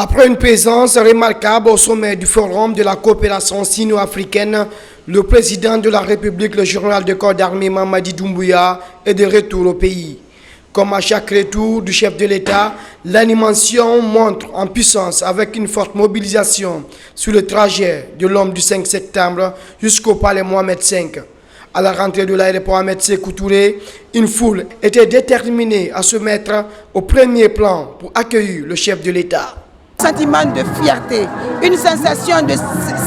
Après une présence remarquable au sommet du Forum de la coopération sino-africaine, le président de la République, le général de corps d'armée Mamadi Doumbouya, est de retour au pays. Comme à chaque retour du chef de l'État, l'animation montre en puissance avec une forte mobilisation sur le trajet de l'homme du 5 septembre jusqu'au palais Mohamed V. À la rentrée de l'aéroport Ahmed Sékou Touré, une foule était déterminée à se mettre au premier plan pour accueillir le chef de l'État. Un sentiment de fierté, une sensation de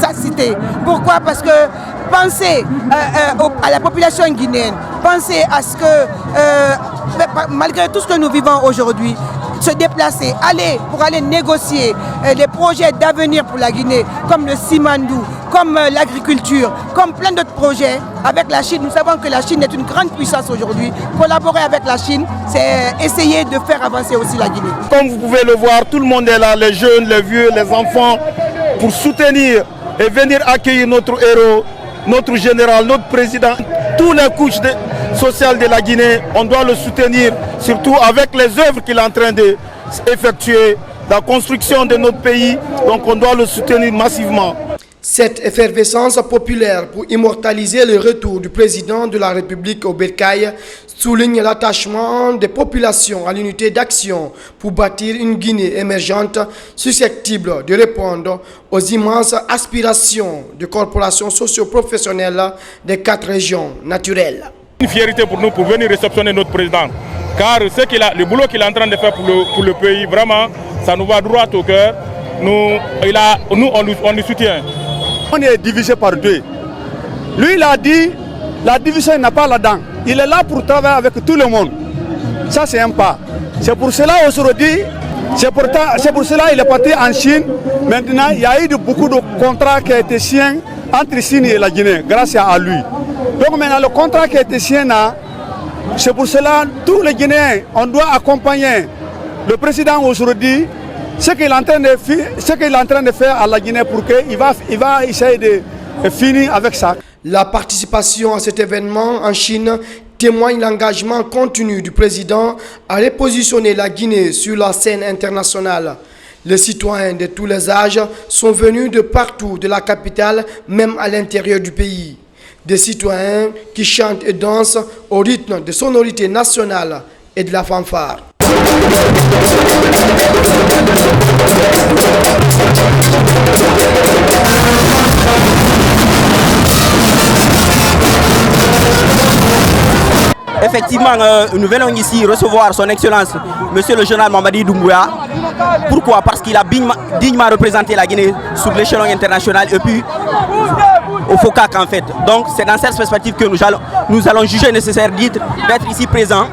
satiété. Pourquoi? Parce que pensez à la population guinéenne, pensez à ce que, malgré tout ce que nous vivons aujourd'hui, se déplacer, pour aller négocier des projets d'avenir pour la Guinée, comme le Simandou, comme l'agriculture, comme plein d'autres projets avec la Chine. Nous savons que la Chine est une grande puissance aujourd'hui. Collaborer avec la Chine, c'est essayer de faire avancer aussi la Guinée. Comme vous pouvez le voir, tout le monde est là, les jeunes, les vieux, les enfants, pour soutenir et venir accueillir notre héros, notre général, notre président. Toutes les couches sociales de la Guinée, on doit le soutenir, surtout avec les œuvres qu'il est en train d'effectuer, la construction de notre pays, donc on doit le soutenir massivement. Cette effervescence populaire pour immortaliser le retour du président de la République au bercail souligne l'attachement des populations à l'unité d'action pour bâtir une Guinée émergente susceptible de répondre aux immenses aspirations de corporations socio-professionnelles des 4 régions naturelles. Une fierté pour nous pour venir réceptionner notre président, car le boulot qu'il est en train de faire pour le pays, vraiment, ça nous va droit au cœur. Nous, on le soutient. On est divisé par deux. Lui, il a dit, la division n'a pas là-dedans. Il est là pour travailler avec tout le monde. Ça, c'est un pas. C'est pour cela aujourd'hui, c'est pour cela qu'il est parti en Chine. Maintenant, il y a eu beaucoup de contrats qui ont été signés entre Chine et la Guinée, grâce à lui. Donc maintenant, le contrat qui a été signé, c'est pour cela tous les Guinéens, on doit accompagner le président aujourd'hui. Ce qu'il est en train de faire à la Guinée pour qu'il va essayer de finir avec ça. La participation à cet événement en Chine témoigne l'engagement continu du président à repositionner la Guinée sur la scène internationale. Les citoyens de tous les âges sont venus de partout de la capitale, même à l'intérieur du pays. Des citoyens qui chantent et dansent au rythme de sonorités nationales et de la fanfare. Effectivement, nous venons ici recevoir son Excellence, Monsieur le général Mamadi Doumbouya. Pourquoi? Parce qu'il a dignement représenté la Guinée sur l'échelon international et puis au FOCAC en fait. Donc c'est dans cette perspective que nous allons juger nécessaire d'être ici présent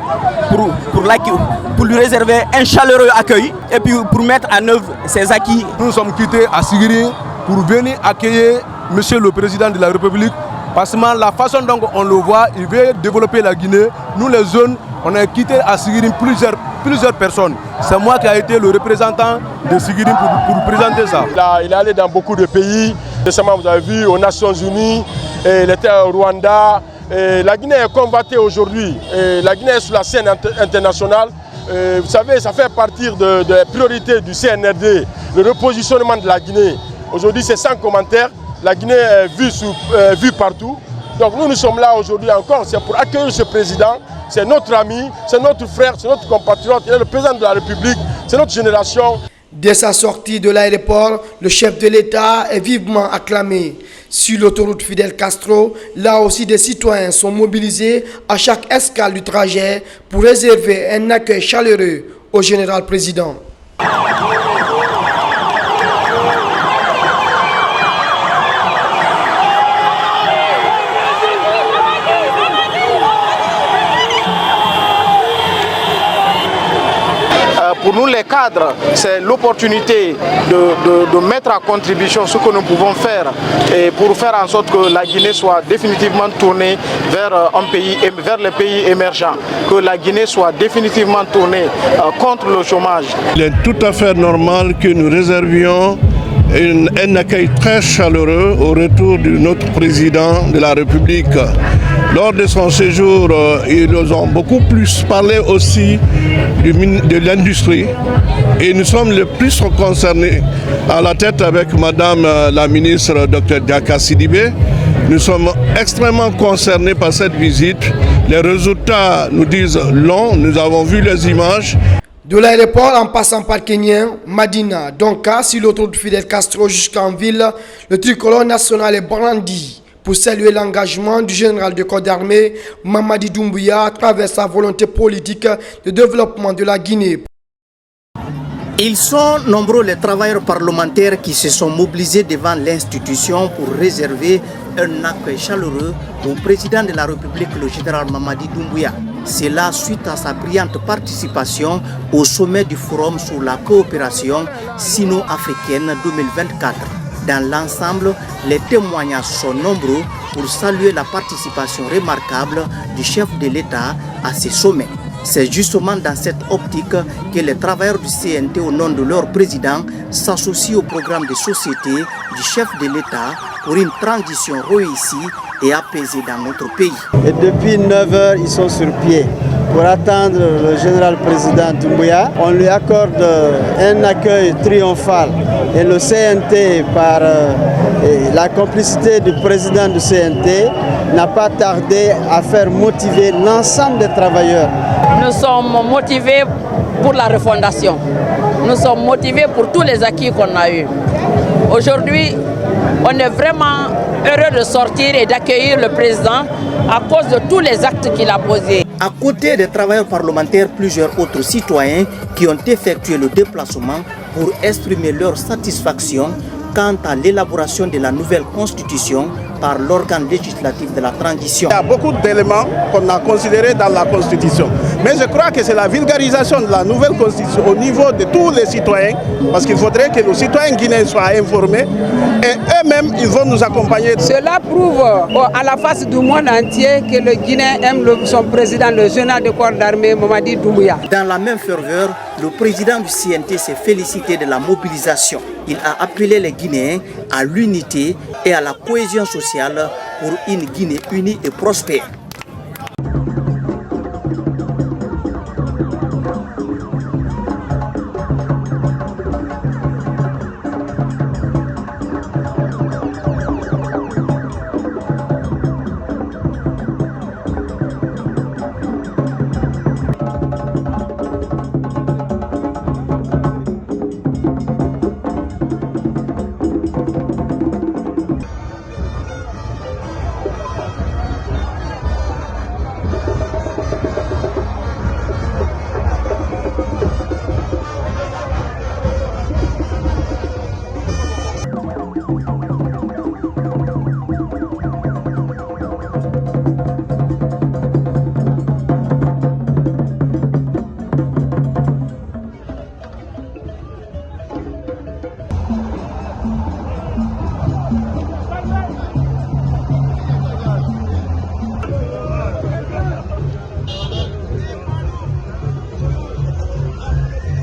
pour lui réserver un chaleureux accueil et puis pour mettre en œuvre ses acquis. Nous sommes quittés à Sigiri pour venir accueillir Monsieur le Président de la République. Parce que la façon dont on le voit, il veut développer la Guinée. Nous les jeunes, on a quitté à Sigiri plusieurs personnes. C'est moi qui ai été le représentant de Sigiri pour présenter ça. Il est allé dans beaucoup de pays. Récemment, vous avez vu aux Nations Unies, il était au Rwanda. La Guinée est combattue aujourd'hui. La Guinée est sur la scène internationale. Vous savez, ça fait partie des priorités du CNRD, le repositionnement de la Guinée. Aujourd'hui, c'est sans commentaire. La Guinée est vue partout. Donc nous sommes là aujourd'hui encore, c'est pour accueillir ce président. C'est notre ami, c'est notre frère, c'est notre compatriote, il est le président de la République, c'est notre génération. Dès sa sortie de l'aéroport, le chef de l'État est vivement acclamé. Sur l'autoroute Fidel Castro, là aussi des citoyens sont mobilisés à chaque escale du trajet pour réserver un accueil chaleureux au général président. Pour nous les cadres, c'est l'opportunité de mettre à contribution ce que nous pouvons faire et pour faire en sorte que la Guinée soit définitivement tournée vers les pays émergents, que la Guinée soit définitivement tournée contre le chômage. Il est tout à fait normal que nous réservions un accueil très chaleureux au retour de notre président de la République. Lors de son séjour, ils nous ont beaucoup plus parlé aussi de l'industrie et nous sommes le plus concernés à la tête avec Madame la ministre Dr Diaka Sidibé. Nous sommes extrêmement concernés par cette visite. Les résultats nous disent long, nous avons vu les images. De l'aéroport en passant par Kenyan, Madina, Donka, sur l'autoroute Fidel Castro jusqu'en ville, le tricolore national est brandi pour saluer l'engagement du général de corps d'armée Mamadi Doumbouya à travers sa volonté politique de développement de la Guinée. Ils sont nombreux les travailleurs parlementaires qui se sont mobilisés devant l'institution pour réserver un accueil chaleureux au président de la République, le général Mamadi Doumbouya. C'est là suite à sa brillante participation au sommet du Forum sur la coopération sino-africaine 2024. Dans l'ensemble, les témoignages sont nombreux pour saluer la participation remarquable du chef de l'État à ces sommets. C'est justement dans cette optique que les travailleurs du CNT, au nom de leur président, s'associent au programme de société du chef de l'État pour une transition réussie et apaisée dans notre pays. Et depuis 9 heures, ils sont sur pied pour attendre le général président Doumbouya. On lui accorde un accueil triomphal et le CNT, par la complicité du président du CNT, n'a pas tardé à faire motiver l'ensemble des travailleurs. Nous sommes motivés pour la refondation. Nous sommes motivés pour tous les acquis qu'on a eus. Aujourd'hui, on est vraiment heureux de sortir et d'accueillir le président à cause de tous les actes qu'il a posés. À côté des travailleurs parlementaires, plusieurs autres citoyens qui ont effectué le déplacement pour exprimer leur satisfaction quant à l'élaboration de la nouvelle constitution par l'organe législatif de la transition. Il y a beaucoup d'éléments qu'on a considérés dans la constitution. Mais je crois que c'est la vulgarisation de la nouvelle constitution au niveau de tous les citoyens, parce qu'il faudrait que nos citoyens guinéens soient informés et eux-mêmes, ils vont nous accompagner. Cela prouve à la face du monde entier que le Guinéen aime son président, le général de corps d'armée Mamadi Doumbouya. Dans la même ferveur, le président du CNT s'est félicité de la mobilisation. Il a appelé les Guinéens à l'unité et à la cohésion sociale pour une Guinée unie et prospère.